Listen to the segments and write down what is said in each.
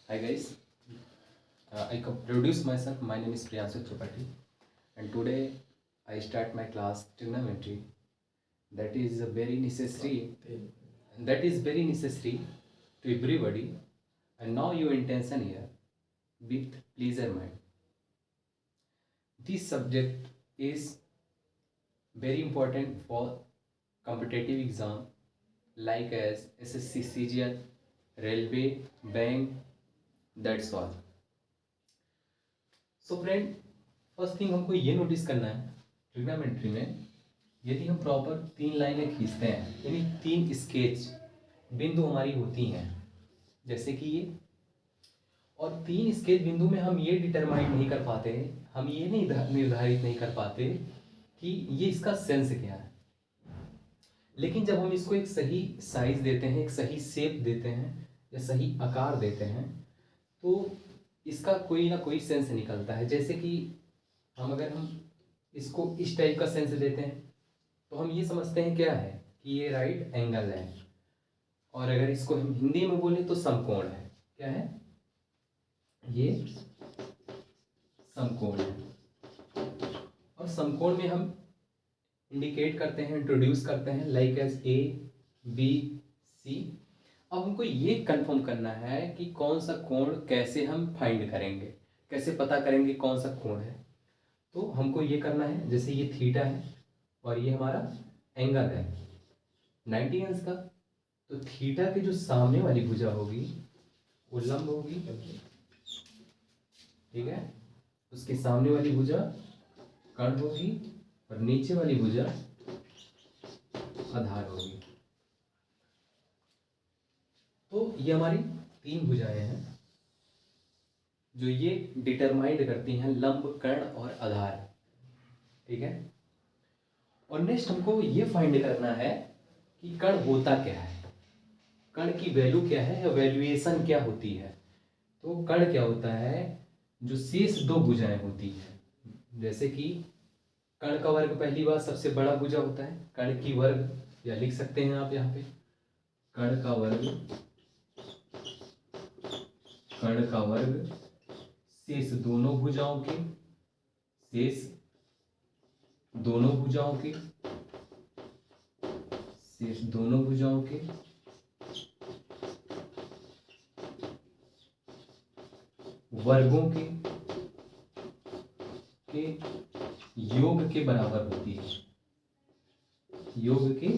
Hi guys, I can produce myself. My name is Priyanshu Tripathi, and today I start my class trigonometry. That is very necessary. That is very necessary to everybody. And now your intention here with pleasure mind. This subject is very important for competitive exam like as SSC, CGL, railway, bank. That's all. So friend, first thing हमको ये notice करना है trigonometry में, यदि हम proper 3 लाइनें खींचते हैं यानी 3 स्केच बिंदु हमारी होती हैं जैसे कि ये, और 3 स्केच बिंदु में हम ये डिटरमाइन नहीं कर पाते, हम ये नहीं निर्धारित नहीं कर पाते कि ये इसका सेंस क्या है। लेकिन जब हम इसको एक सही साइज देते हैं, एक सही शेप देते हैं या सही आकार देते हैं तो इसका कोई ना कोई सेंस निकलता है। जैसे कि अगर हम इसको इस टाइप का सेंस देते हैं तो हम ये समझते हैं क्या है कि ये राइट एंगल है, और अगर इसको हम हिंदी में बोले तो समकोण है। क्या है ये? समकोण है। और समकोण में हम इंडिकेट करते हैं, इंट्रोड्यूस करते हैं like as A B C. अब हमको ये कंफर्म करना है कि कौन सा कोण कैसे हम फाइंड करेंगे, कैसे पता करेंगे कौन सा कोण है। तो हमको ये करना है, जैसे ये थीटा है और ये हमारा एंगल है 90 अंश का, तो थीटा की जो सामने वाली भुजा होगी वो लंब होगी, ठीक है। उसके सामने वाली भुजा कर्ण होगी और नीचे वाली भुजा आधार होगी। तो ये हमारी 3 भुजाएं हैं जो ये डिटरमाइंड करती हैं लंब, कर्ण और आधार, ठीक है। और नेक्स्ट हमको ये फाइंड करना है कि कर्ण होता क्या है, कर्ण की वैल्यू क्या है या वैल्यूएशन क्या होती है। तो कर्ण क्या होता है? जो शेष 2 भुजाएं होती हैं, जैसे कि कर्ण का वर्ग पहली बार सबसे बड़ा भुजा होता है, कर्ण की वर्ग, या लिख सकते हैं आप यहाँ पे कर्ण का वर्ग, कर्ण का वर्ग शेष दोनों भुजाओं के, शेष दोनों भुजाओं के, शेष दोनों भुजाओं के वर्गों के योग के बराबर होती है, योग के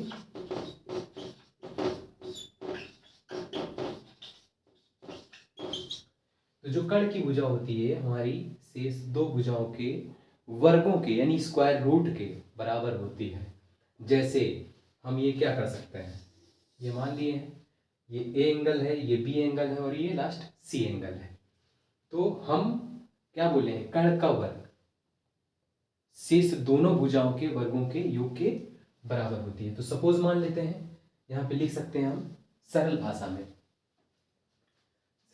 तो जो कर्ण की भुजा होती है हमारी शेष 2 भुजाओं के वर्गों के यानी स्क्वायर रूट के बराबर होती है। जैसे हम ये क्या कर सकते हैं, ये मान लिए हैं ये ए एंगल है, ये बी एंगल है और ये लास्ट सी एंगल है। तो हम क्या बोले हैं, कर्ण का वर्ग शेष दोनों भुजाओं के वर्गों के योग के बराबर होती है। तो सपोज मान लेते हैं, यहाँ पे लिख सकते हैं हम सरल भाषा में,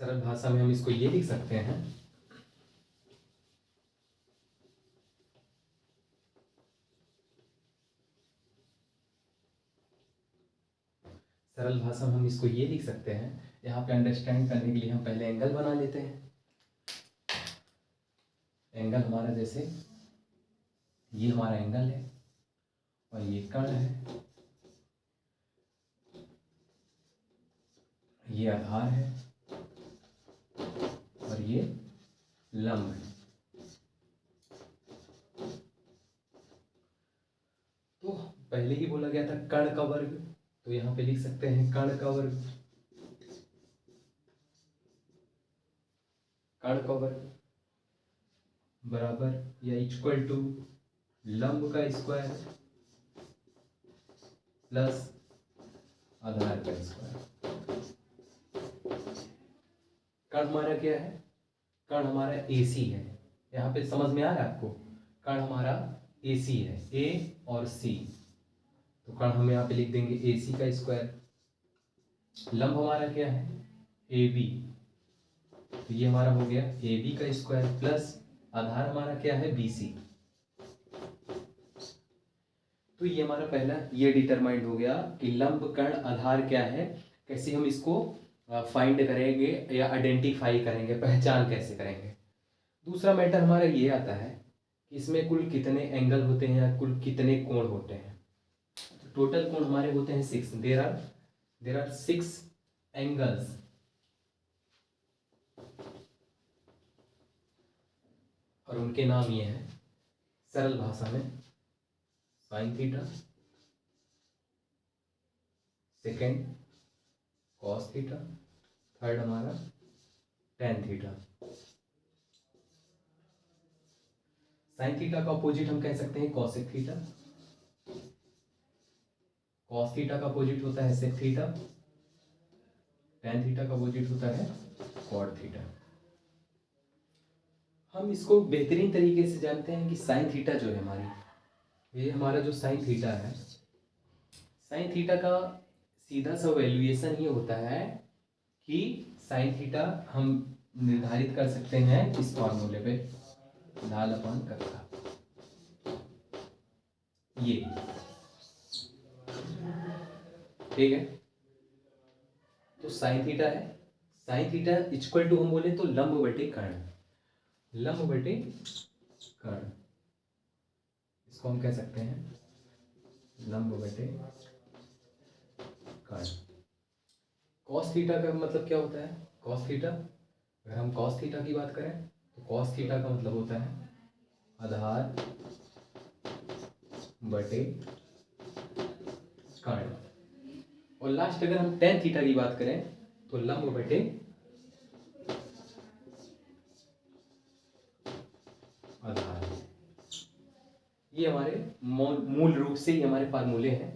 सरल भाषा में हम इसको ये लिख सकते हैं, सरल भाषा में हम इसको ये लिख सकते हैं। यहाँ पे अंडरस्टैंड करने के लिए हम पहले एंगल बना लेते हैं। एंगल हमारा जैसे ये हमारा एंगल है और ये कर्ण है, ये आधार है और ये लंब है। तो पहले ही बोला गया था कर्ण का वर्ग, तो यहाँ पे लिख सकते हैं कर्ण का वर्ग, कर्ण का वर्ग बराबर या इक्वल टू लंब का स्क्वायर प्लस आधार का स्क्वायर। कर्ण हमारा क्या है? कर्ण हमारा AC है। यहाँ पे समझ में आ रहा है आपको? कर्ण हमारा AC है, A और C, तो कर्ण हम यहाँ पे लिख देंगे AC का स्क्वायर। लंब हमारा क्या है? AB, तो ये हमारा हो गया AB का स्क्वायर प्लस आधार हमारा क्या है? BC। तो ये हमारा पहला ये डिटरमाइंड हो गया कि लंब, कर्ण, आधार क्या है, कैसे हम इसको फाइंड करेंगे या आइडेंटिफाई करेंगे, पहचान कैसे करेंगे। दूसरा मैटर हमारा ये आता है कि इसमें कुल कितने एंगल होते हैं या कुल कितने कोण होते हैं। तो टोटल कोण हमारे होते हैं 6। There are 6 angles. और उनके नाम ये हैं सरल भाषा में sine theta, second cos theta, third हमारा टेन थीटा। साइन थीटा का अपोजिट हम कह सकते हैं कॉसेक थीटा, कॉस थीटा का अपोजिट होता है सेक थीटा, टेन थीटा का अपोजिट होता है कॉट थीटा। हम इसको बेहतरीन तरीके से जानते हैं कि साइन थीटा जो है हमारी, ये हमारा जो साइन थीटा है, साइन थीटा का सीधा सा वैल्यूएशन ये होता है कि साइन थीटा हम निर्धारित कर सकते हैं इस फॉर्मूले पे, ढाल अपान कक्षा, ये ठीक है। तो साइन थीटा है, साइन थीटा इक्वल टू हम बोले तो लंब बटे कर्ण, लंब बटे कर्ण, इसको हम कह सकते हैं लंब बटे कर्ण। कॉस थीटा का मतलब क्या होता है, कॉस थीटा, अगर हम कॉस थीटा की बात करें तो कॉस थीटा का मतलब होता है आधार बटे कर्ण। और लास्ट अगर हम टेन थीटा की बात करें तो लंब बटे आधार। ये हमारे मूल रूप से ये हमारे फार्मूले हैं।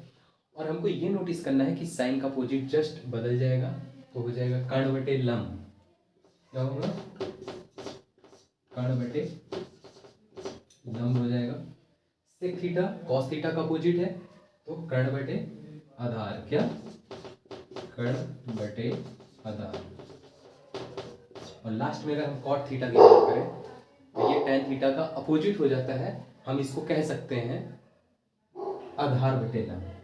और हमको ये नोटिस करना है कि साइन का अपोजिट जस्ट बदल जाएगा, तो हो जाएगा कर्ण बटे लंब, क्या होगा कर्ण बटे लंब हो जाएगा। सेक थीटा कॉस थीटा का अपोजिट है तो कर्ण बटे आधार, क्या कर्ण बटे आधार। और लास्ट में अगर हम कॉट थीटा की बात करें तो ये टेन थीटा का अपोजिट हो जाता है, हम इसको कह सकते हैं आधार बटे लंब।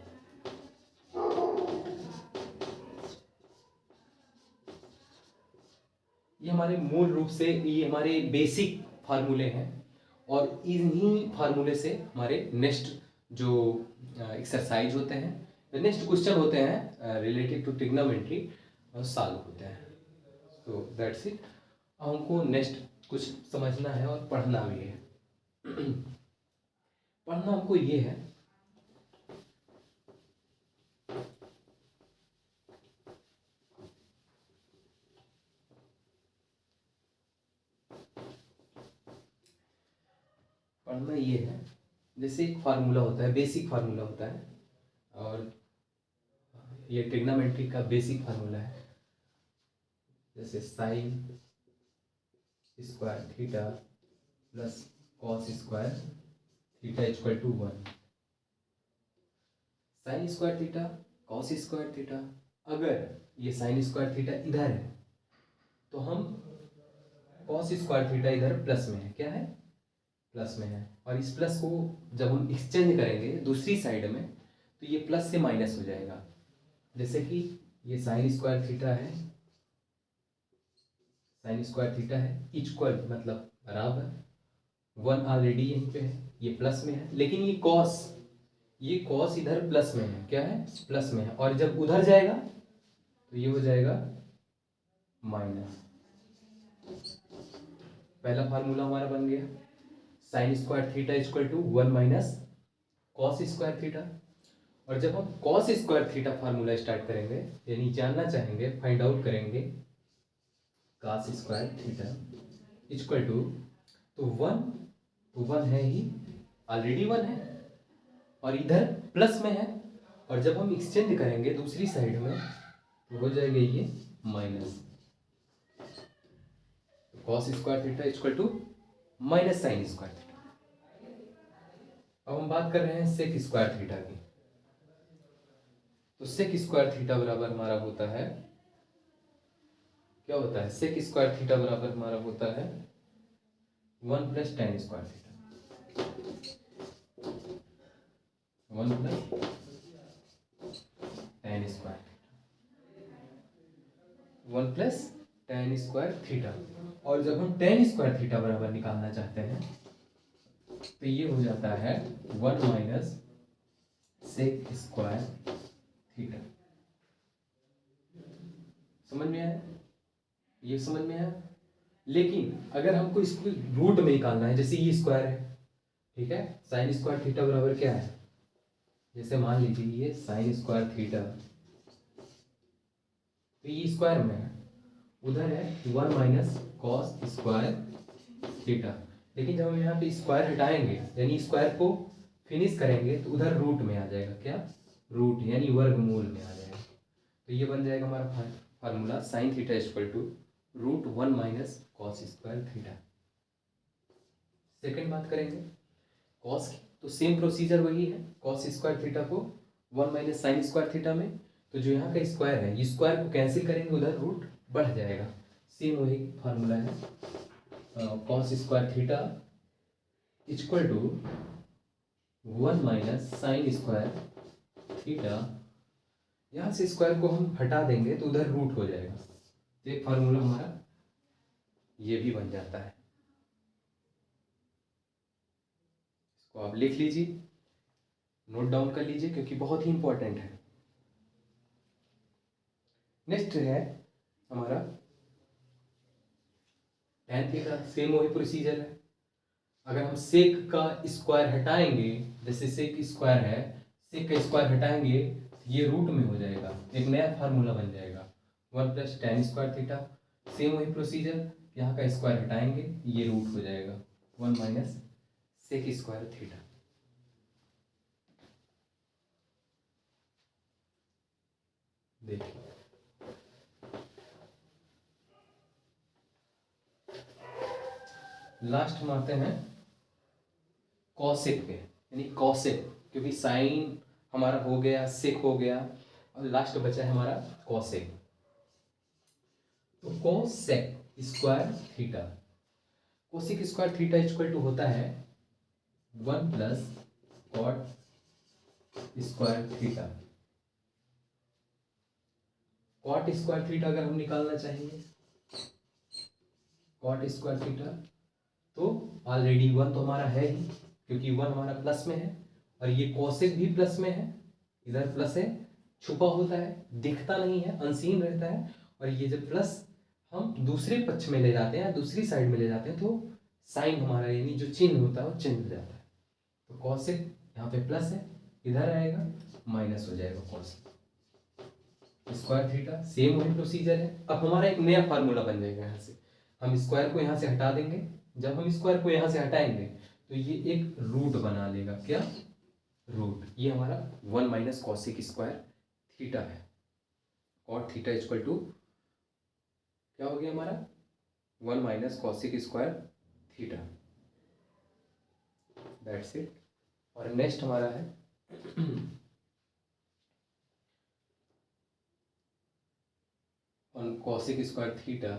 ये हमारे मूल रूप से ये हमारे बेसिक फार्मूले हैं। और इन्हीं फार्मूले से हमारे नेक्स्ट जो एक्सरसाइज होते हैं, नेक्स्ट क्वेश्चन होते हैं रिलेटेड टू ट्रिग्नोमेट्री सॉल्व होते हैं। तो दैट्स इट। हमको नेक्स्ट कुछ समझना है और पढ़ना भी है। पढ़ना हमको ये है जैसे एक फार्मूला होता है, बेसिक फार्मूला होता है, और ये ट्रिग्नोमेट्री का बेसिक फार्मूला है। जैसे sine square theta plus cos square theta equal to 1। Sine square theta cos square theta, अगर ये साइन स्क्वायर थीटा इधर है तो हम कॉस स्क्वायर थीटा इधर प्लस में है, क्या है प्लस में है, और इस प्लस को जब हम एक्सचेंज करेंगे दूसरी साइड में तो ये प्लस से माइनस हो जाएगा। जैसे कि ये साइन स्क्वायर थीटा है, साइन स्क्वायर थीटा है इक्वल मतलब बराबर 1 ऑलरेडी यहीं पे है, ये प्लस में है, लेकिन ये कॉस इधर प्लस में है, क्या है प्लस में है, और जब उधर जाएगा तो ये हो जाएगा माइनस। पहला फार्मूला हमारा बन गया sine square theta equal to 1 minus cos square theta. और जब हम cos square theta formula start करेंगे, यानी जानना चाहेंगे, फाइंड आउट करेंगे cos square theta equal to, तो 1 है ही, ऑलरेडी 1 है और इधर प्लस में है, और जब हम एक्सचेंज करेंगे दूसरी साइड में तो हो जाएगा ये minus. Cos square theta equal to minus sine square theta. अब हम बात कर रहे हैं सेक स्क्वायर थीटा की। तो सेक स्क्वायर थीटा बराबर हमारा होता है, क्या होता है सेक स्क्वायर थीटा बराबर हमारा होता है 1 plus ten square theta, 1 plus ten square theta. 1 plus ten square theta. और जब हम टेन स्क्वायर थीटा बराबर निकालना चाहते हैं तो ये हो जाता है 1 माइनस सेक स्क्वायर थीटा। समझ में आया? ये समझ में आया? लेकिन अगर हमको इसको रूट में निकालना है, जैसे ये स्क्वायर है, ठीक है, साइन स्क्वायर थीटा बराबर क्या है, जैसे मान लीजिए ये साइन स्क्वायर थीटा, तो ये स्क्वायर में है, उधर है 1 माइनस कॉस स्क्वायर थीटा। लेकिन जब हम यहाँ पे स्क्वायर हटाएंगे यानी स्क्वायर को फिनिश करेंगे तो उधर रूट में आ जाएगा, क्या, रूट यानी वर्गमूल में आ जाएगा। तो ये बन जाएगा हमारा formula sine theta equal to root 1 minus cos square theta. Second बात करेंगे कॉस की, तो सेम प्रोसीजर वही है, कॉस स्क्वायर थीटा को 1 माइनस साइन स्क्वायर थीटा में, तो जो यहाँ का स्क्वायर है ये स्क्वायर को कैंसिल करेंगे, उधर रूट बढ़ जाएगा। सेम वही फार्मूला है, cos square theta equal to 1 minus sine square theta. यहाँ से स्क्वायर को हम हटा देंगे तो उधर रूट हो जाएगा। तो एक फार्मूला हमारा ये भी बन जाता है, इसको आप लिख लीजिए, नोट डाउन कर लीजिए क्योंकि बहुत ही इंपॉर्टेंट है। नेक्स्ट है हमारा tan थीटा, सेम वही प्रोसीजर है। अगर हम सेक का स्क्वायर हटाएंगे, जैसे सेक स्क्वायर है, सेक का स्क्वायर हटाएंगे ये रूट में हो जाएगा, एक नया फार्मूला बन जाएगा 1 plus ten square theta. Same वही प्रोसीजर, यहाँ का स्क्वायर हटाएंगे ये रूट हो जाएगा 1 माइनस सेक स्क्वायर थीटा। देखिए लास्ट हम आते हैं कॉसेक पे, यानी कॉसेक, क्योंकि साइन हमारा हो गया, सेक हो गया, और लास्ट बचा है हमारा कॉसेक। तो cosec square theta, cosec square theta equal to होता है 1 plus cot square theta. Cot square theta अगर हम निकालना चाहेंगे, कॉट स्क्वायर थीटा, तो ऑलरेडी 1 तो हमारा है ही, क्योंकि 1 हमारा प्लस में है, और ये कोसेक भी प्लस में है, इधर प्लस है, छुपा होता है, दिखता नहीं है, अनसीन रहता है। और ये जब प्लस हम दूसरे पक्ष में ले जाते हैं, दूसरी साइड में ले जाते हैं, तो साइन हमारा यानी जो चिन्ह होता है वो चेंज हो जाता है। तो कॉसेक यहाँ पे प्लस है, इधर आएगा माइनस हो जाएगा कॉसेक स्क्वायर थीटा। सेम वही प्रोसीजर है। अब हमारा एक नया फार्मूला बन जाएगा, यहाँ से हम स्क्वायर को यहाँ से हटा देंगे। जब हम स्क्वायर को यहाँ से हटाएंगे तो ये एक रूट बना लेगा, क्या, रूट। ये हमारा 1 माइनस कॉसेक स्क्वायर थीटा है। कॉट थीटा इक्वल टू क्या हो गया हमारा 1 minus cosec square theta. That's it. और नेक्स्ट हमारा है on cosec square theta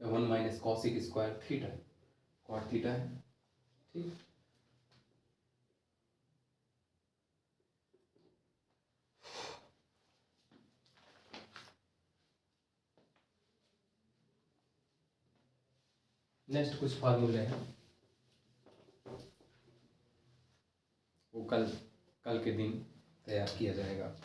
1 minus cosec square theta, cot theta है, ठीक। नेक्स्ट कुछ फार्मूले हैं, वो कल के दिन तैयार किया जाएगा।